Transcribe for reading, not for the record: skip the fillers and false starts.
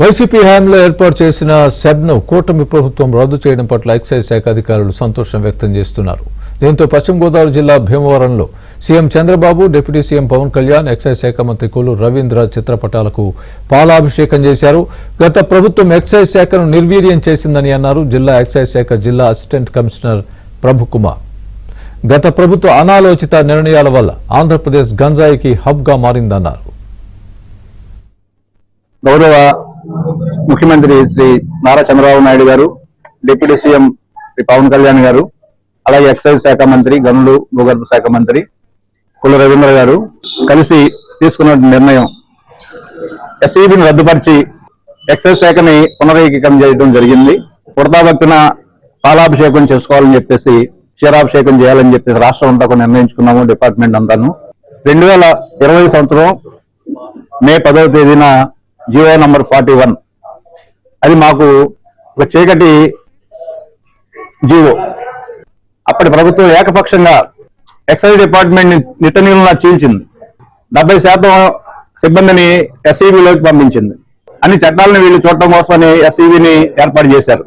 YCP హయాంలో ఏర్పాటు చేసిన సెబ్ను కూటమి ప్రభుత్వం రద్దు చేయడం పట్ల ఎక్సైజ్ శాఖ అధికారులు సంతోషం వ్యక్తం చేస్తున్నారు. దీంతో పశ్చిమ గోదావరి జిల్లా భీమవరంలో CM Chandrababu, deputy CM Pawan Kalyan, excise శాఖ మంత్రి కొల్లు రవీంద్ర చిత్రపటాలకు పాలాభిషేకం చేశారు. గత ప్రభుత్వం ఎక్సైజ్ శాఖను నిర్వీర్యం చేసిందని అన్నారు జిల్లా ఎక్సైజ్ శాఖ జిల్లా అసిస్టెంట్ కమిషనర్ ప్రభుకుమార్. గత ప్రభుత్వ అనాలోచిత నిర్ణయాల వల్ల ఆంధ్రప్రదేశ్ గంజాయికి హబ్గా మారిందన్నారు. గౌరవ ముఖ్యమంత్రి శ్రీ నారా చంద్రబాబు నాయుడు గారు, డిప్యూటీ సీఎం శ్రీ పవన్ కళ్యాణ్ గారు, అలాగే ఎక్సైజ్ శాఖ మంత్రి, గనులు భూగర్భ శాఖ మంత్రి కొల్లు రవీంద్ర గారు కలిసి తీసుకున్న నిర్ణయం ఎస్ఈబిని రద్దుపరిచి ఎక్సైజ్ శాఖని పునరేకీకరణ చేయడం జరిగింది. పురతాభక్తిన పాలాభిషేకం చేసుకోవాలని చెప్పేసి, క్షీరాభిషేకం చేయాలని చెప్పేసి రాష్ట్రం అంతా కూడా నిర్ణయించుకున్నాము. డిపార్ట్మెంట్ అంతాను 2020 సంవత్సరం మే 10వ తేదీన జియో నంబర్ 41 అది మాకు ఒక చీకటి జీవో. అప్పటి ప్రభుత్వం ఏకపక్షంగా ఎక్సైజ్ డిపార్ట్మెంట్ నిట్టనీళ్ళలా చీల్చింది. 70% సిబ్బందిని ఎస్ఈబిలోకి పంపించింది. అన్ని చట్టాలను వీళ్ళు చూడటం కోసమని ఎస్ఈబిని ఏర్పాటు చేశారు.